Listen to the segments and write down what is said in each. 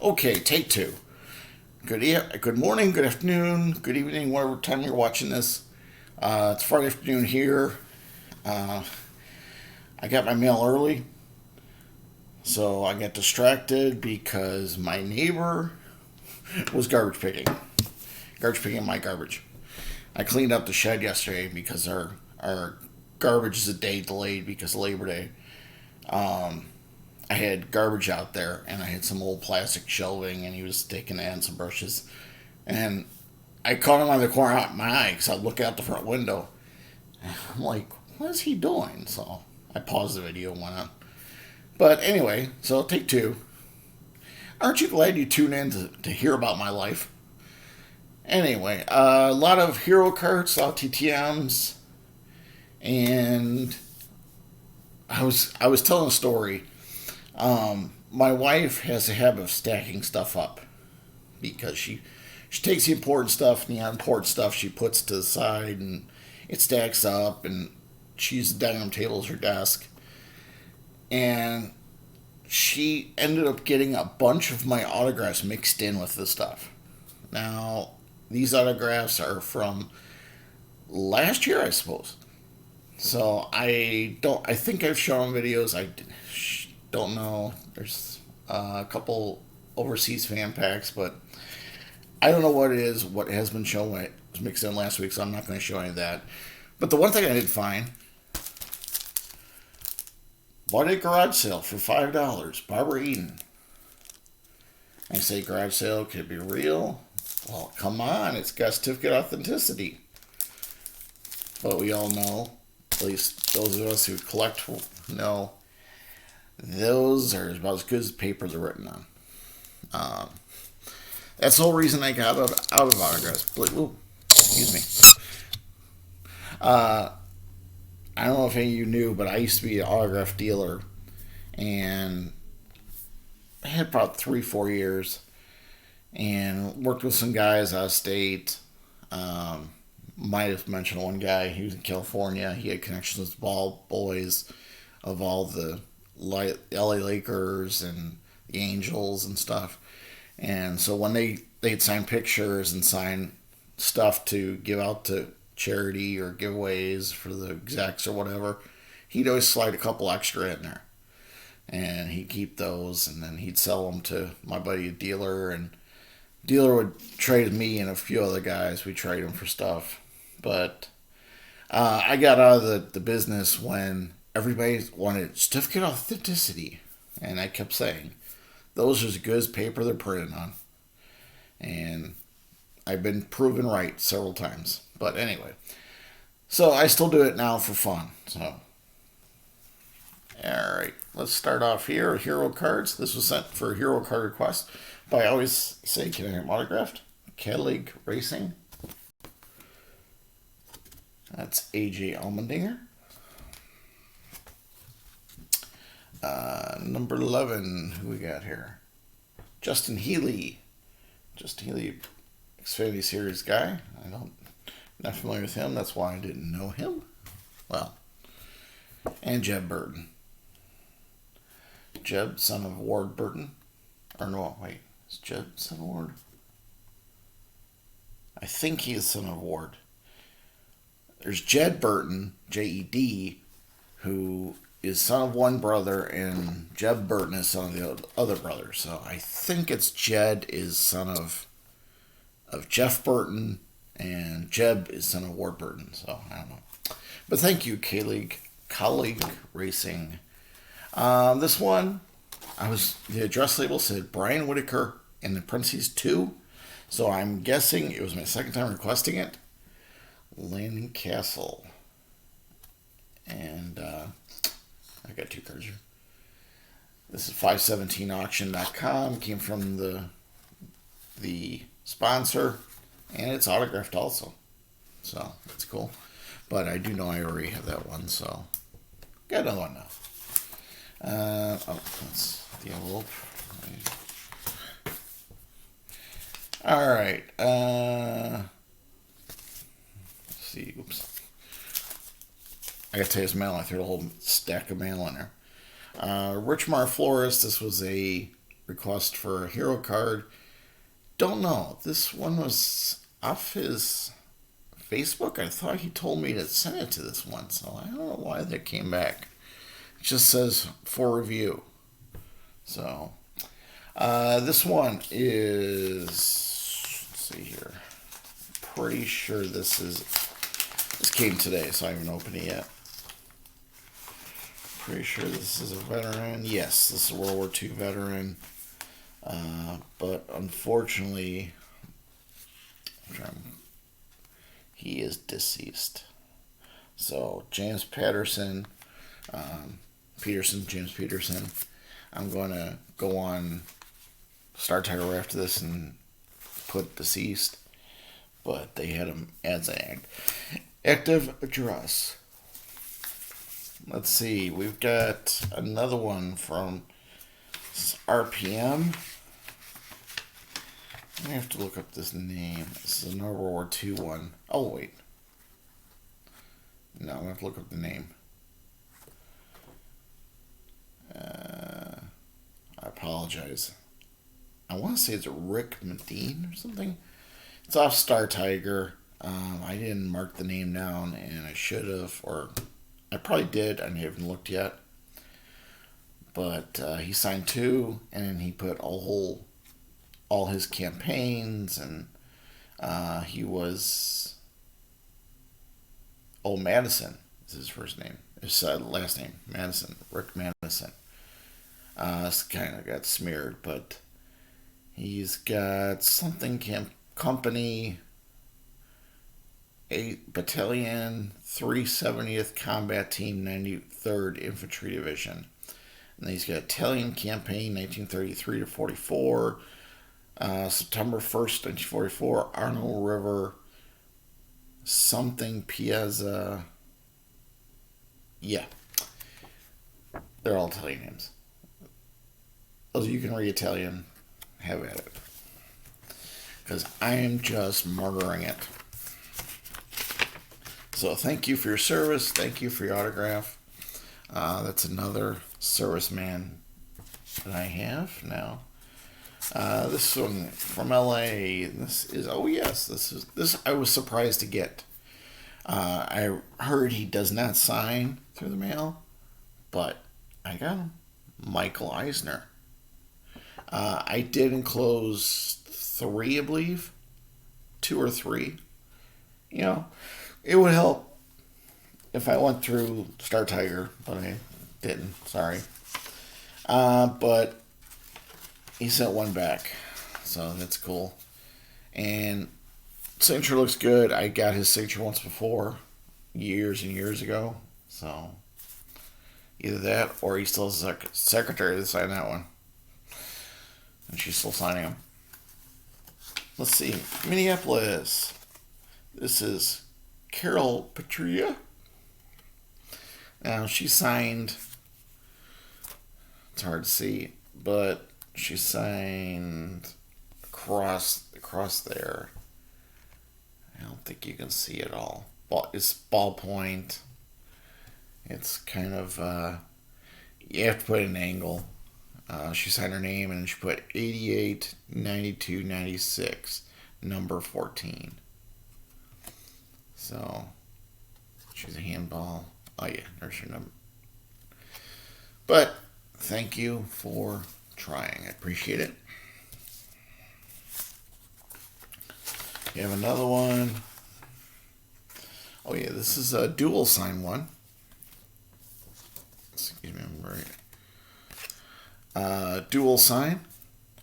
Okay, take two. Good morning, good afternoon, good evening, whatever time you're watching this. It's Friday afternoon here. Uh, I got my mail early, so I got distracted because my neighbor was garbage picking my garbage. I cleaned up the shed yesterday because our garbage is a day delayed because of Labor Day. Um, I had garbage out there and I had some old plastic shelving and he was taking in some brushes. And I caught him on the corner of my eye because I look out the front window. I'm like, what is he doing? So I paused the video and went on. But anyway, so take two. Aren't you glad you tune in to hear about my life? Anyway, a lot of hero cards, a lot of TTMs, and I was telling a story. My wife has a habit of stacking stuff up because she takes the important stuff and the unimportant stuff she puts to the side and it stacks up and she uses the dining room table as her desk. And she ended up getting a bunch of my autographs mixed in with the stuff. Now, these autographs are from last year, I suppose. So I think I've shown videos. I don't know. There's a couple overseas fan packs, but I don't know what it is. What has been shown when it was mixed in last week, so I'm not going to show any of that. But the one thing I did find, bought a garage sale for $5. Barbara Eden. I say garage sale could be real. Well, come on, it's got certificate authenticity. But we all know, at least those of us who collect know, those are about as good as the paper they're written on. Um, that's the whole reason I got out of autographs. Ooh, excuse me. Uh, I don't know if any of you knew, but I used to be an autograph dealer, and I had about 3-4 years, and worked with some guys out of state. Might have mentioned one guy. He was in California. He had connections with the ball boys of all the LA Lakers and the Angels and stuff. And so when they'd sign pictures and sign stuff to give out to charity or giveaways for the execs or whatever, he'd always slide a couple extra in there. And he'd keep those and then he'd sell them to my buddy, a dealer. And dealer would trade me and a few other guys. We trade them for stuff. But I got out of the business when everybody wanted certificate of authenticity. And I kept saying, those are as good as paper they're printed on. And I've been proven right several times. But anyway, so I still do it now for fun. So, all right, let's start off here. Hero cards. This was sent for a hero card request. But I always say, can I have them autographed? Kellogg Racing. That's AJ Allmendinger. Number 11, who we got here? Justin Healy. Justin Healy, Xfinity Series guy. Not familiar with him. That's why I didn't know him. Well, and Jeb Burton. Jeb, son of Ward Burton. Or no, wait. Is Jeb son of Ward? I think he is son of Ward. There's Jed Burton, Jed, who is son of one brother, and Jeb Burton is son of the other brother. So I think it's Jed is son of Jeff Burton, and Jeb is son of Ward Burton. So I don't know. But thank you, Kellogg Racing. This one, the address label said Brian Whitaker in the parentheses 2. So I'm guessing it was my second time requesting it. Landon Castle. And I got two cards here. This is 517auction.com. Came from the sponsor. And it's autographed also. So that's cool. But I do know I already have that one. So got another one now. That's the envelope. All right. Let's see. Oops. I got to tell you, this mail. I threw a whole stack of mail in there. Richmar Flores. This was a request for a hero card. Don't know. This one was off his Facebook. I thought he told me to send it to this one, so I don't know why that came back. It just says for review. So this one is, let's see here. Pretty sure this came today, so I haven't opened it yet. Pretty sure this is a veteran. Yes, this is a World War II veteran. But unfortunately, he is deceased. So James Patterson, James Peterson. I'm going to go on Star Tiger after this and put deceased, but they had him as an active address. Let's see, we've got another one from RPM. I have to look up this name. This is another World War II one. Oh, wait. No, I'm going to have to look up the name. I apologize. I want to say it's Rick Medine or something. It's off Star Tiger. I didn't mark the name down, and I should have, or I probably did. I haven't looked yet. But he signed 2, and he put all his campaigns, and he was Madison is his first name. His last name, Madison, Rick Madison. This kind of got smeared, but he's got something company, 8 Battalion, 370th Combat Team, 93rd Infantry Division. And he's got Italian Campaign, 1933 to 44. September 1st, 1944, Arnold River, something Piazza. Yeah. They're all Italian names. Those of you can read Italian, have at it. Because I am just murdering it. So thank you for your service. Thank you for your autograph. That's another serviceman that I have now. This one from LA. This is, oh yes, this I was surprised to get. I heard he does not sign through the mail, but I got him. Michael Eisner. I did enclose 3, I believe, 2 or 3. You know, it would help if I went through Star Tiger, but I didn't. Sorry. But he sent 1 back, so that's cool. And signature looks good. I got his signature once before, years and years ago. So either that, or he still has a secretary to sign that one, and she's still signing them. Let's see, Minneapolis. This is Carol Petria. Now she signed. It's hard to see, but she signed across there. I don't think you can see it all. It's ballpoint. It's kind of you have to put an angle. She signed her name and she put 88 92 96 number 14. So she's a handball. Oh yeah, there's your number. But thank you for trying. I appreciate it. You have another one. Oh yeah, this is a dual sign one. Excuse me, I'm right. Dual sign.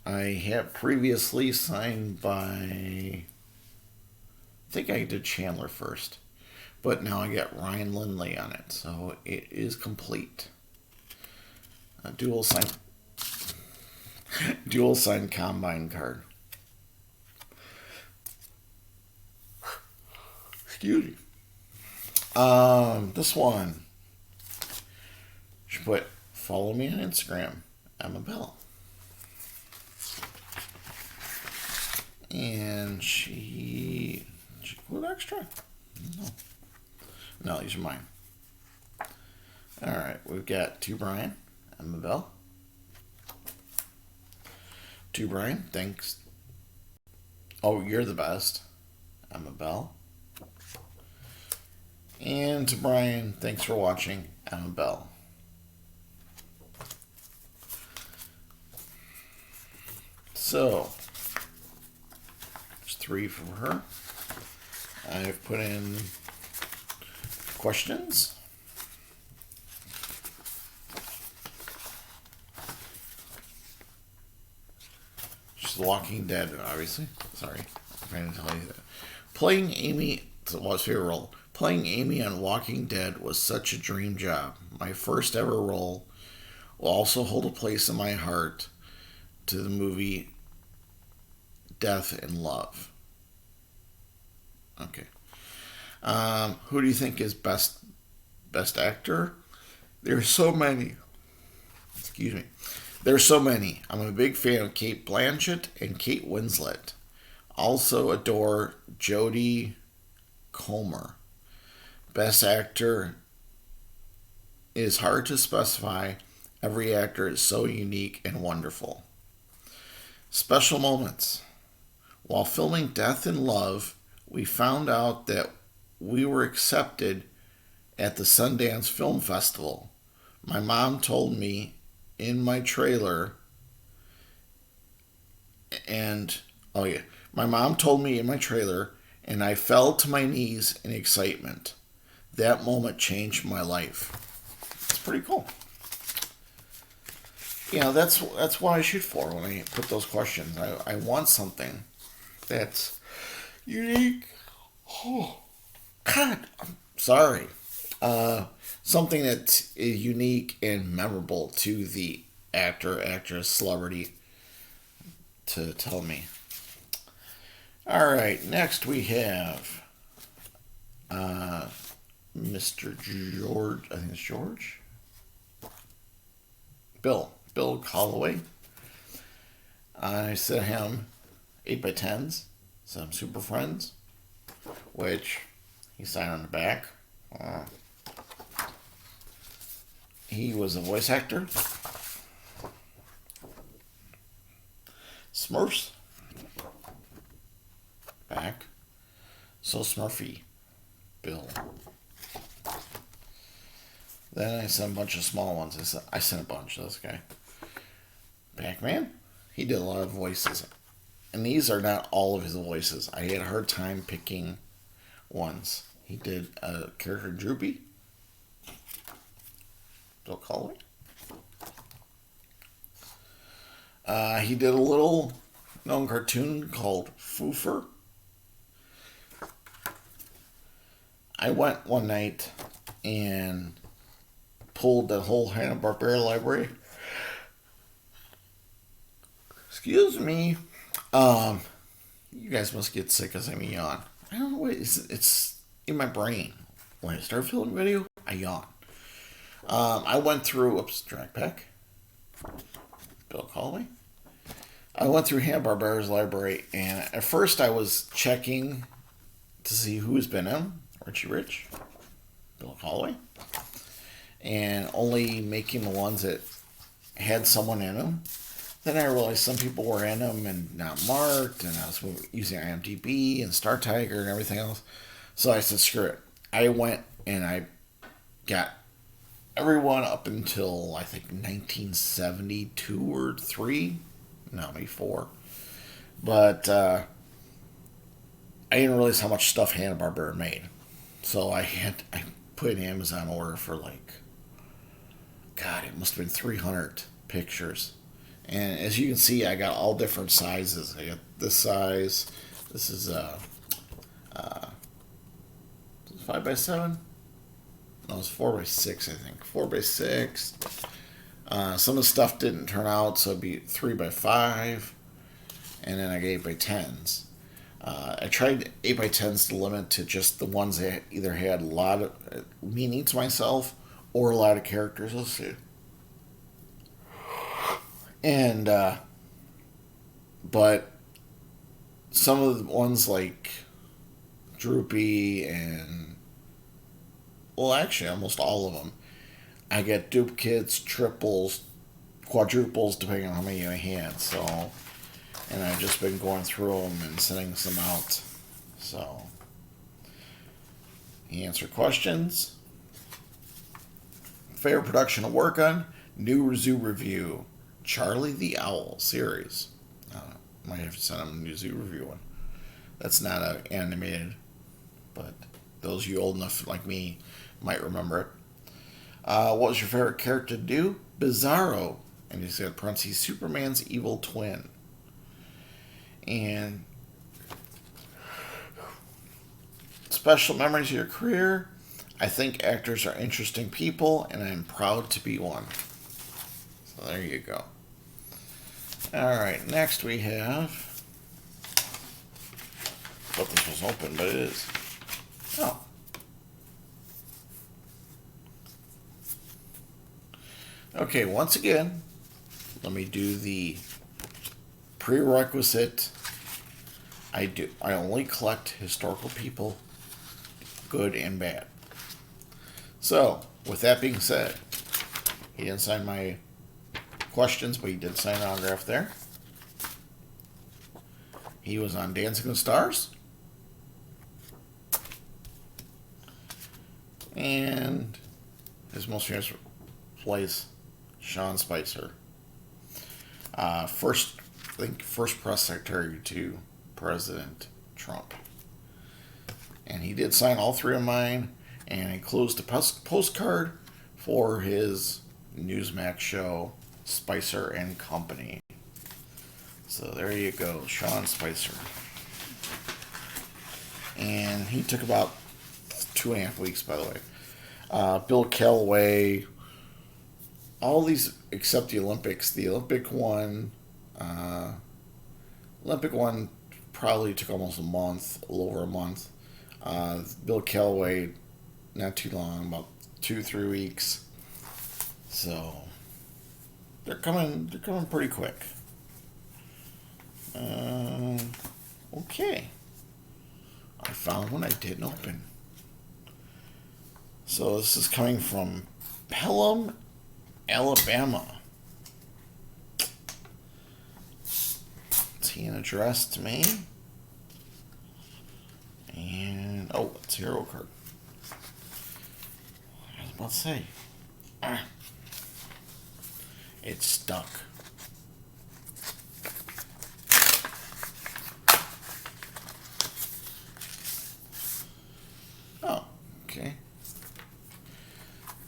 I have previously signed by, I think I did Chandler first, but now I got Ryan Lindley on it, so it is complete. A dual sign combine card. Excuse me. This one. She put, follow me on Instagram, Emma Bell. And she put extra. No, these are mine. Alright, we've got to Brian, Emma Bell. To Brian, thanks. Oh, you're the best. I'm a Bell. And to Brian, thanks for watching. I'm a Bell. So, there's 3 from her. I've put in questions. She's The Walking Dead, obviously. Sorry, I'm trying to tell you that. Playing Amy, what's your favorite role? Playing Amy on Walking Dead was such a dream job. My first ever role will also hold a place in my heart to the movie Death and Love. Okay. Who do you think is best actor? There's so many. Excuse me. There's so many. I'm a big fan of Cate Blanchett and Kate Winslet. Also adore Jodie Comer. Best actor is hard to specify. Every actor is so unique and wonderful. Special moments. While filming Death and Love, we found out that we were accepted at the Sundance Film Festival. My mom told me in my trailer, and and I fell to my knees in excitement. That moment changed my life. It's pretty cool. That's what I shoot for when I put those questions. I want something that's unique. Oh, God, I'm sorry. Something that is unique and memorable to the actor, actress, celebrity to tell me. All right, next we have Mr. George. I think it's George. Bill Calloway. I sent him 8x10s, some Super Friends, which he signed on the back. He was a voice actor. Smurfs. Back. So Smurfy. Bill. Then I sent a bunch of small ones. I sent a bunch to this guy. Pac-Man. He did a lot of voices. And these are not all of his voices. I had a hard time picking ones. He did a character Droopy. Bill Calloway. He did a little known cartoon called Foofer. I went one night and pulled the whole Hanna-Barbera library. Excuse me. You guys must get sick as I yawn. I don't know what it's in my brain. When I start filming video, I yawn. I went through Drag Pack. Bill Calloway. I went through Hanna-Barbera's library, and at first I was checking to see who's been in. Richie Rich, Bill Calloway, and only making the ones that had someone in them. Then I realized some people were in them and not marked, and I was using IMDb and Star Tiger and everything else. So I said, screw it. I went and I got everyone up until I think 1972 or 3, no, maybe 4. But I didn't realize how much stuff Hanna-Barbera made. So I put an Amazon order for it must have been 300 pictures. And as you can see, I got all different sizes. I got this size. This is 5x7. No, it's 4x6, I think. 4x6. Some of the stuff didn't turn out, so it'd be 3x5. And then I got 8x10s. I tried 8x10s to limit to just the ones that either had a lot of meaning to myself or a lot of characters. Let's see. And, but some of the ones like Droopy and, well, actually almost all of them, I get duplicates, triples, quadruples, depending on how many I had. So just been going through them and sending some out. So, he answered questions. Favorite production to work on? New Zoo review. Charlie the Owl series. Might have to send him a New Zoo review one. That's not animated, but those of you old enough like me might remember it. What was your favorite character to do? Bizarro. And he said, parentheses, Superman's evil twin. And special memories of your career? I think actors are interesting people, and I'm proud to be one. So there you go. Alright, next we have... I thought this was open, but it is. Oh. Okay, once again, let me do the prerequisite. I only collect historical people, good and bad. So, with that being said, he didn't sign my questions, but he did sign an autograph there. He was on Dancing with the Stars. And his most famous place, Sean Spicer. First press secretary to President Trump. And he did sign all three of mine and enclosed a postcard for his Newsmax show, Spicer and Company. So there you go, Sean Spicer. And he took about 2.5 weeks, by the way. Bill Calloway, all these except the Olympics. The Olympic one probably took almost a month, a little over a month. Bill Calloway, not too long, about 2-3 weeks. So they're coming pretty quick. Okay. I found one I didn't open. So this is coming from Pelham, Alabama. Is he an address to me? And, it's a hero card. I was about to say. It's stuck. Oh, okay.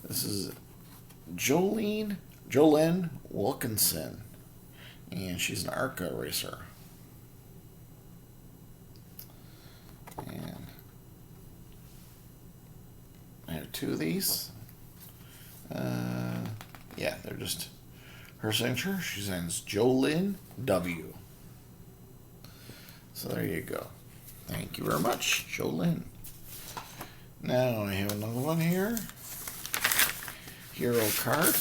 This is Jolene Wilkinson, and she's an ARCA racer. And I have two of these. Yeah, they're just her signature. She signs Jolene W. So there you go. Thank you very much, Jolene. Now I have another one here. Hero card.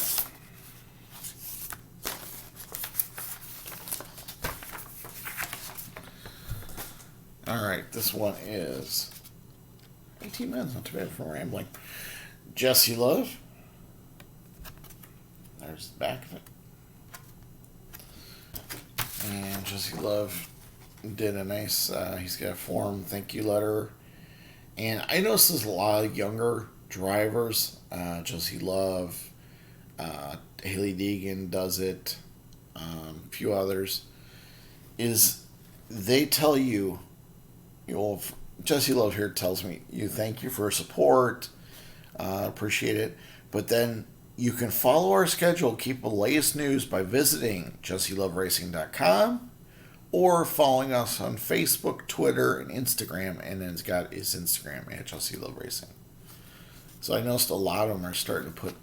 Alright, this one is 18 minutes, not too bad for rambling. Jesse Love. There's the back of it. And Jesse Love did a nice, he's got a form thank you letter. And I noticed there's a lot of younger drivers. Jesse Love, Haley Deegan does it, a few others. Is they tell you, Jesse Love here tells me, thank you for support, appreciate it. But then you can follow our schedule, keep the latest news by visiting jesseloveracing.com or following us on Facebook, Twitter, and Instagram. And then it's got his Instagram at Jesse Love Racing. So I noticed a lot of them are starting to put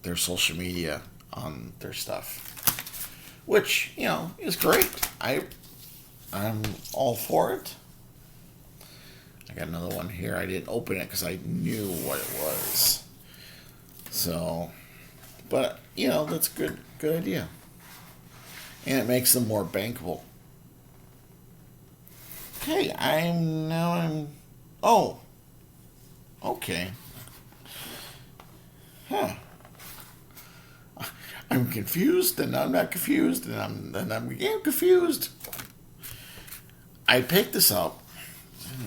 their social media on their stuff, which, is great. I'm all for it. I got another one here. I didn't open it because I knew what it was. So, but, that's a good idea. And it makes them more bankable. Okay, okay. Huh. I'm confused, and I'm not confused, and I'm again confused. I picked this up.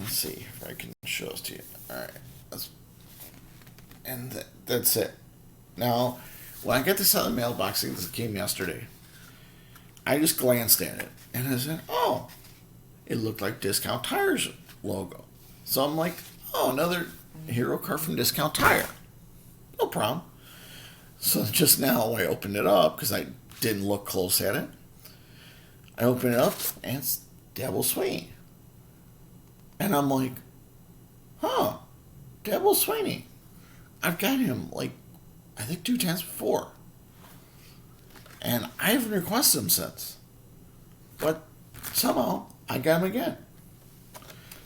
Let's see if I can show this to you. All right, that's it. Now, when I got this out of the mailbox, I think this came yesterday. I just glanced at it and I said, "Oh, it looked like Discount Tire's logo." So I'm like, "Oh, another hero car from Discount Tire. No problem." So just now I opened it up because I didn't look close at it. I open it up and it's Dabo Swinney. And I'm like, huh, Dabo Swinney. I've got him like, I think 2 times before. And I haven't requested him since. But somehow I got him again.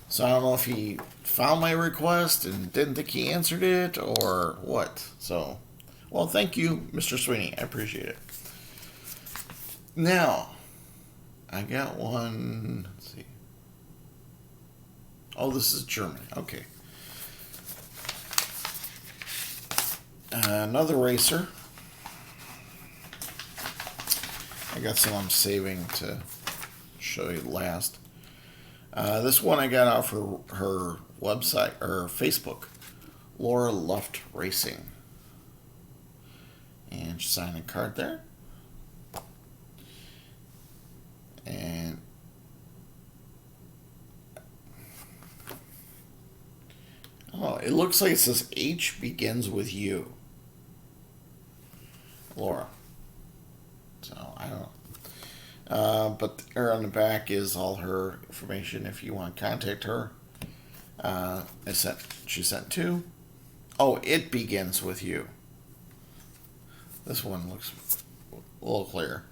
So I don't know if he found my request and didn't think he answered it or what. So, well, thank you, Mr. Swinney. I appreciate it. Now, I got one. Let's see. Oh, this is Germany. Okay. Another racer. I got some I'm saving to show you last. This one I got off her website or Facebook, Laura Luft Racing, and she signed a card there. And oh, it looks like it says H begins with U, Laura. So I don't know. But there on the back is all her information if you want to contact her. She sent two. Oh, it begins with you. This one looks a little clearer.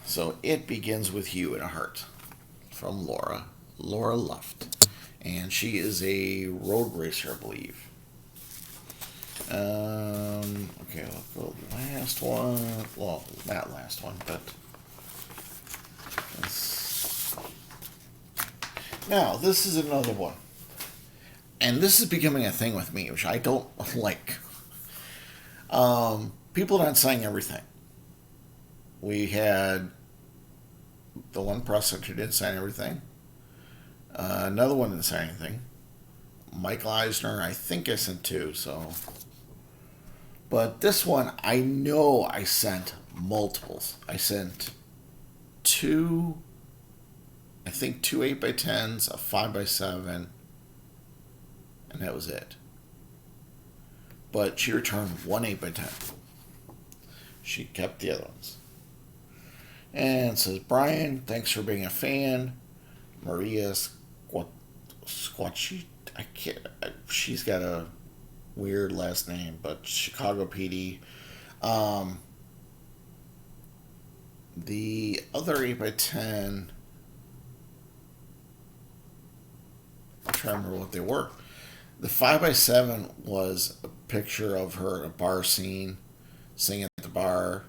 So it begins with you in a heart from Laura Luft. And she is a road racer, I believe. Okay, let's go last one. Well, not last one, but now this is another one, and this is becoming a thing with me, which I don't like. People aren't saying everything. We had the one prosecutor who didn't sign everything. Another one didn't sign anything. Michael Eisner, I think I sent two. So, but this one, I know I sent multiples. I sent two. I think two 8x10s, a 5x7, and that was it. But she returned one 8x10. She kept the other ones. And it says, Brian, thanks for being a fan. Maria Squatchy, I can't. She's got a weird last name, but Chicago PD. The other 8x10, I'm trying to remember what they were. The 5x7 was a picture of her at a bar scene, singing at the bar.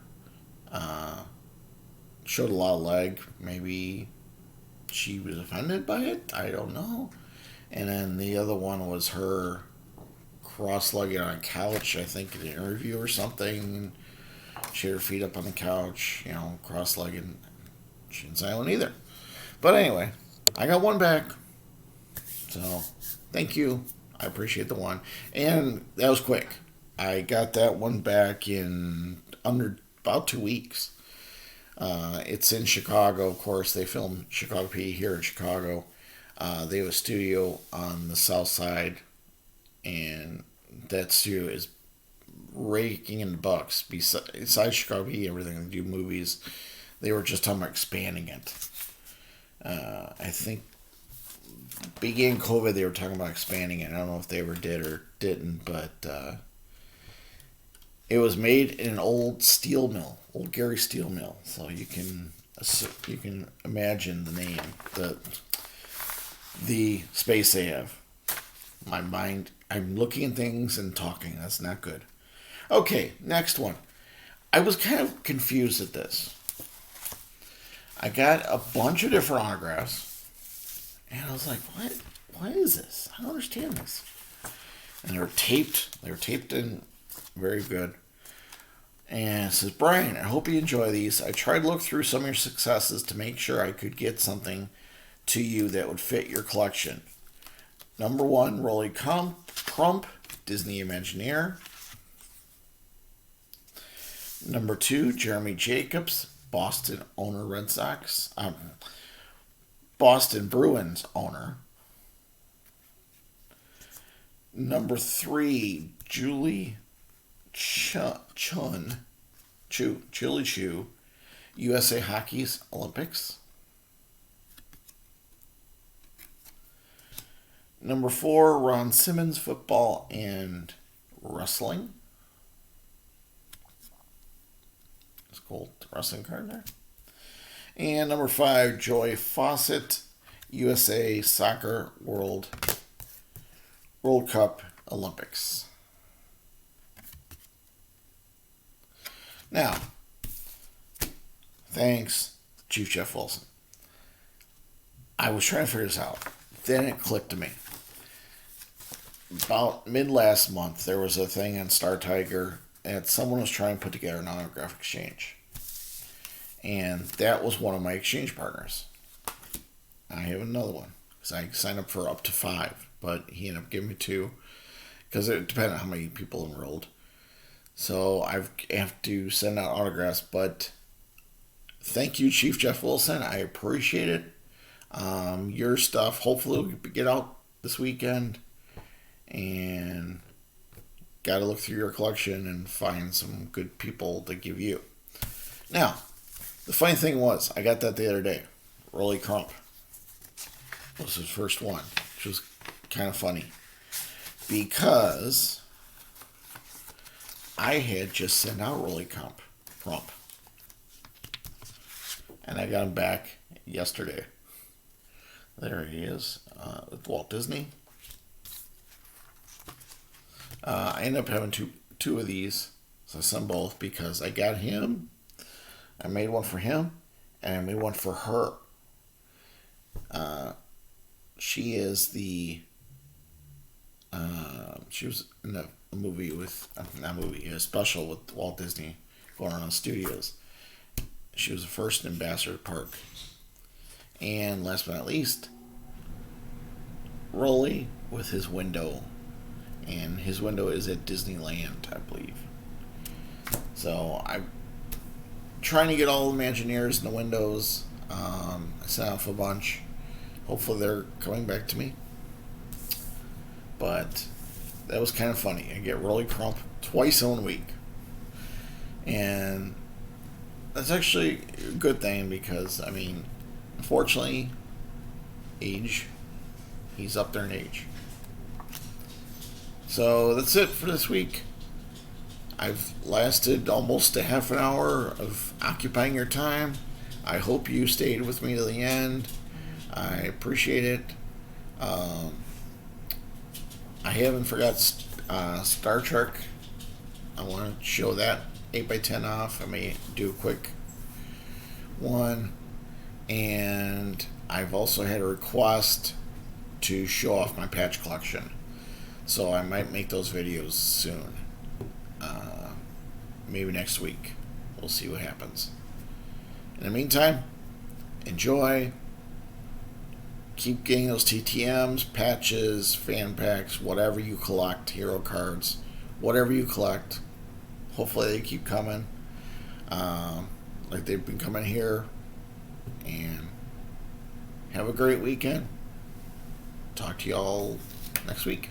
Showed a lot of leg. Maybe she was offended by it. I don't know. And then the other one was her cross-legged on a couch, I think, in an interview or something. She had her feet up on the couch, cross-legged. She didn't sign one either. But anyway, I got one back. So, thank you. I appreciate the one. And that was quick. I got that one back in under about 2 weeks. It's in Chicago, of course. They film Chicago PD here in Chicago. They have a studio on the south side, and that studio is raking in the bucks. Besides Chicago PD, everything, they do movies. They were just talking about expanding it. I think beginning COVID, they were talking about expanding it. I don't know if they ever did or didn't, but it was made in an old steel mill, old Gary steel mill. So you can imagine the name, the space they have. My mind, I'm looking at things and talking. That's not good. Okay, next one. I was kind of confused at this. I got a bunch of different autographs, and I was like, what is this? I don't understand this. And they were taped. They were taped in very good. And it says, Brian, I hope you enjoy these. I tried to look through some of your successes to make sure I could get something to you that would fit your collection. Number 1, Rolly Crump, Disney Imagineer. Number 2, Jeremy Jacobs, Boston Bruins owner. Number 3, Julie Chu, USA Hockey's Olympics. Number 4, Ron Simmons, football and wrestling. It's cool, the wrestling card there. And number 5, Joy Fawcett, USA Soccer World Cup Olympics. Now, thanks, Chief Jeff Wilson. I was trying to figure this out. Then it clicked to me. About mid last month, there was a thing on Star Tiger, and someone was trying to put together an autograph exchange. And that was one of my exchange partners. I have another one, because I signed up for up to 5, but he ended up giving me 2, because it depended on how many people enrolled. So I have to send out autographs, but thank you, Chief Jeff Wilson. I appreciate it. Your stuff hopefully will get out this weekend, and got to look through your collection and find some good people to give you. Now, the funny thing was, I got that the other day. Rolly Crump was his first one, which was kind of funny, because I had just sent out Rolly Crump, and I got him back yesterday. There he is, with Walt Disney. I ended up having two of these, so I sent both because I got him. I made one for him, and I made one for her. She is the. She was in a movie with a special with Walt Disney going around studios. She was the first ambassador park. And last but not least, Rolly with his window. And his window is at Disneyland, I believe. So I'm trying to get all the Imagineers and the windows. I sent off a bunch. Hopefully they're coming back to me. But that was kind of funny. I get Rolly Crump twice in 1 week. And that's actually a good thing because, I mean, unfortunately, he's up there in age. So that's it for this week. I've lasted almost a half an hour of occupying your time. I hope you stayed with me to the end. I appreciate it. I haven't forgot Star Trek. I want to show that 8x10 off. I may do a quick one. And I've also had a request to show off my patch collection. So I might make those videos soon. Maybe next week. We'll see what happens. In the meantime, enjoy. Keep getting those TTMs, patches, fan packs, whatever you collect, hero cards, whatever you collect. Hopefully they keep coming. Like they've been coming here. And have a great weekend. Talk to y'all next week.